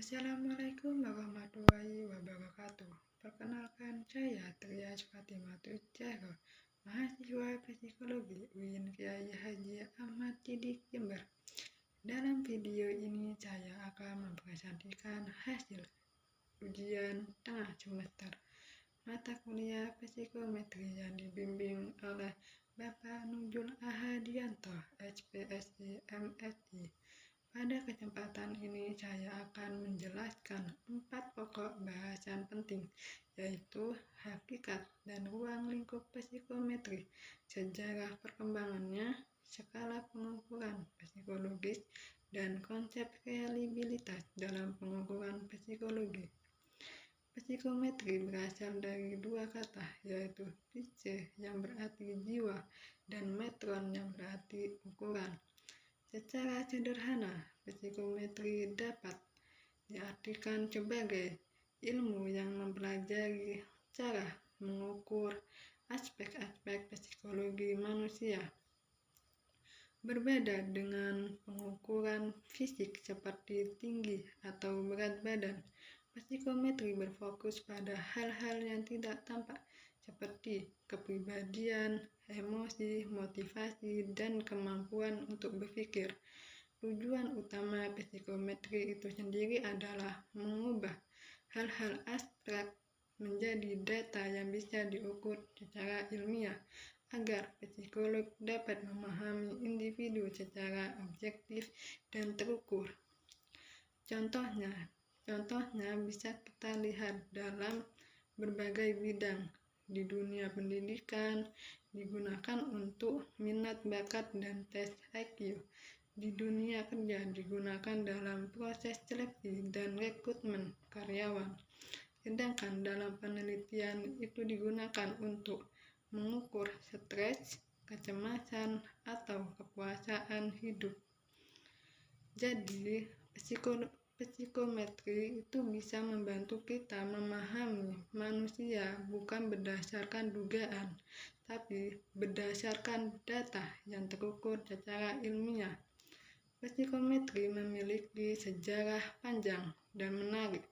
Assalamualaikum warahmatullahi wabarakatuh. Perkenalkan, saya Trias Fatimah Tujaro, mahasiswa psikologi UIN Kiai Haji Ahmad Sidik Jember. Dalam video ini saya akan mempresentasikan hasil ujian tengah semester mata kuliah psikometri yang dibimbing oleh Bapak Nujul Ahadianto, SPSI MSI. Pada kesempatan ini saya akan menjelaskan 4 pokok bahasan penting, yaitu hakikat dan ruang lingkup psikometri, sejarah perkembangannya, skala pengukuran psikologis, dan konsep reliabilitas dalam pengukuran psikologi. Psikometri berasal dari 2 kata, yaitu psyche yang berarti jiwa dan metron yang berarti ukuran. Secara sederhana, psikometri dapat diartikan sebagai ilmu yang mempelajari cara mengukur aspek-aspek psikologi manusia. Berbeda dengan pengukuran fisik seperti tinggi atau berat badan, psikometri berfokus pada hal-hal yang tidak tampak seperti kepribadian, emosi, motivasi, dan kemampuan untuk berpikir. Tujuan utama psikometri itu sendiri adalah mengubah hal-hal abstrak menjadi data yang bisa diukur secara ilmiah, agar psikolog dapat memahami individu secara objektif dan terukur. Contohnya bisa kita lihat dalam berbagai bidang. Di dunia pendidikan, digunakan untuk minat bakat dan tes IQ. Di dunia kerja, digunakan dalam proses seleksi dan rekrutmen karyawan. Sedangkan dalam penelitian itu digunakan untuk mengukur stres, kecemasan, atau kepuasan hidup. Jadi, psikometri itu bisa membantu kita memahami manusia bukan berdasarkan dugaan, tapi berdasarkan data yang terukur secara ilmiah. Psikometri memiliki sejarah panjang dan menarik.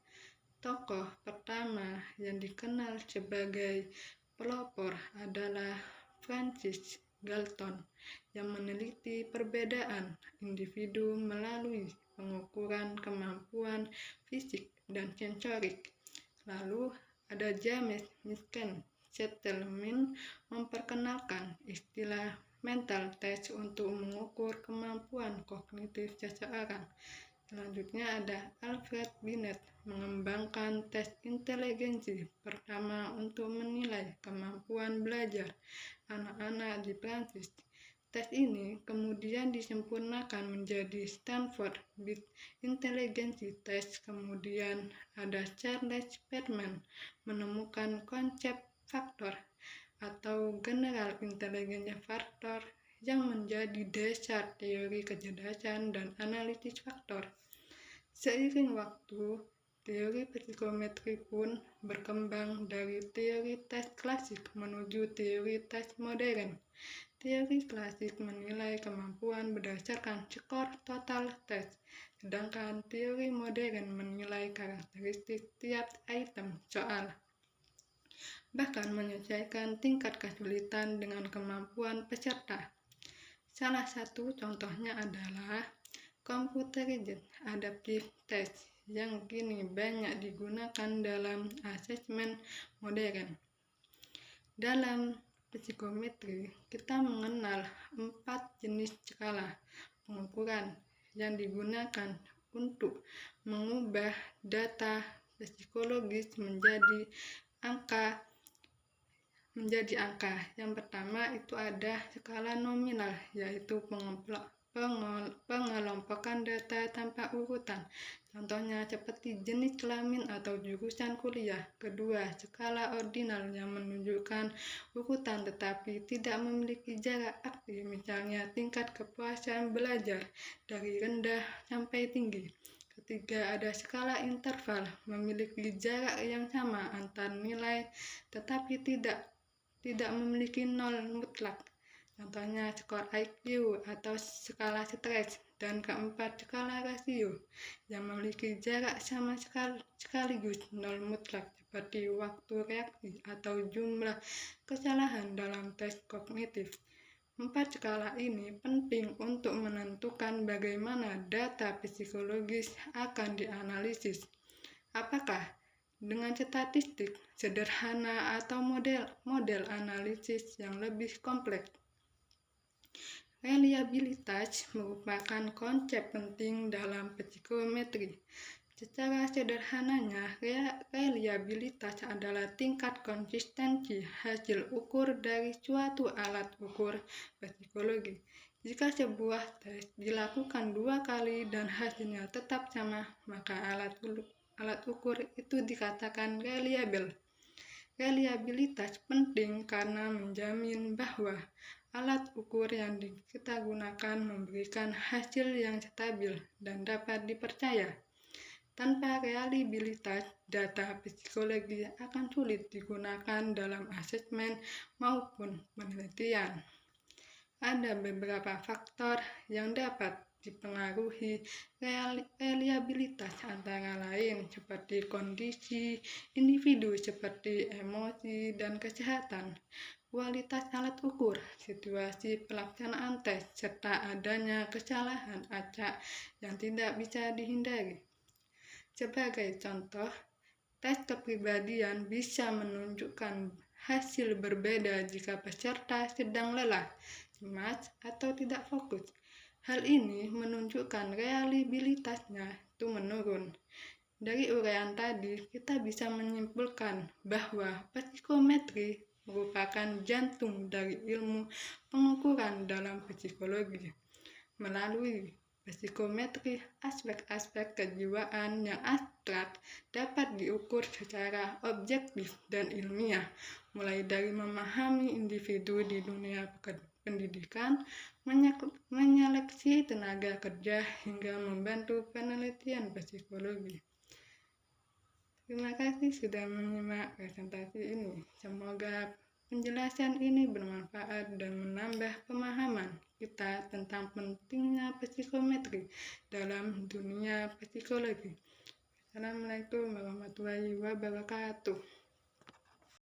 Tokoh pertama yang dikenal sebagai pelopor adalah Francis Galton yang meneliti perbedaan individu melalui pengukuran kemampuan fisik dan sensorik. Lalu ada James Miskin Settleman memperkenalkan istilah mental test untuk mengukur kemampuan kognitif seseorang. Selanjutnya ada Alfred Binet mengembangkan tes inteligensi pertama untuk menilai kemampuan belajar anak-anak di Prancis. Tes ini kemudian disempurnakan menjadi Stanford Bit Intelligence Test. Kemudian ada Charles Perman menemukan konsep faktor atau general intelligence factor yang menjadi dasar teori kecerdasan dan analisis faktor. Seiring waktu, teori psikometri pun berkembang dari teori tes klasik menuju teori tes modern. Teori klasik menilai kemampuan berdasarkan skor total tes, sedangkan teori modern menilai karakteristik tiap item soal, bahkan menyesuaikan tingkat kesulitan dengan kemampuan peserta. Salah satu contohnya adalah Computerized Adaptive Test yang kini banyak digunakan dalam asesmen modern. Dalam psikometri, kita mengenal 4 jenis skala pengukuran yang digunakan untuk mengubah data psikologis menjadi angka. Yang pertama itu ada skala nominal, yaitu pengelompokan data tanpa urutan. Contohnya seperti jenis kelamin atau jurusan kuliah. Kedua, skala ordinal yang menunjukkan urutan tetapi tidak memiliki jarak aktif, misalnya tingkat kepuasan belajar dari rendah sampai tinggi. Ketiga, ada skala interval, memiliki jarak yang sama antar nilai tetapi tidak memiliki nol mutlak. Contohnya skor IQ atau skala stres. dan keempat, skala rasio yang memiliki jarak sama sekaligus nol mutlak seperti waktu reaksi atau jumlah kesalahan dalam tes kognitif. 4 skala ini penting untuk menentukan bagaimana data psikologis akan dianalisis. Apakah dengan statistik sederhana atau model analisis yang lebih kompleks? Reliabilitas merupakan konsep penting dalam psikometri. Secara sederhananya, reliabilitas adalah tingkat konsistensi hasil ukur dari suatu alat ukur psikologi. Jika sebuah tes dilakukan 2 kali dan hasilnya tetap sama, maka alat ukur itu dikatakan reliable. Reliabilitas penting karena menjamin bahwa alat ukur yang kita gunakan memberikan hasil yang stabil dan dapat dipercaya. Tanpa reliabilitas, data psikologi akan sulit digunakan dalam asesmen maupun penelitian. Ada beberapa faktor yang dapat dipengaruhi reliabilitas antara lain seperti kondisi individu seperti emosi dan kesehatan, kualitas alat ukur, situasi pelaksanaan tes, serta adanya kesalahan acak yang tidak bisa dihindari. Sebagai contoh, tes kepribadian bisa menunjukkan hasil berbeda jika peserta sedang lelah, cemas, atau tidak fokus. Hal ini menunjukkan reliabilitasnya itu menurun. Dari uraian tadi, kita bisa menyimpulkan bahwa psikometri merupakan jantung dari ilmu pengukuran dalam psikologi. Melalui psikometri, aspek-aspek kejiwaan yang abstrak dapat diukur secara objektif dan ilmiah, mulai dari memahami individu di dunia pendidikan, menyeleksi tenaga kerja, hingga membantu penelitian psikologi. Terima kasih sudah menyimak presentasi ini. Semoga penjelasan ini bermanfaat dan menambah pemahaman kita tentang pentingnya psikometri dalam dunia psikologi. Assalamualaikum warahmatullahi wabarakatuh.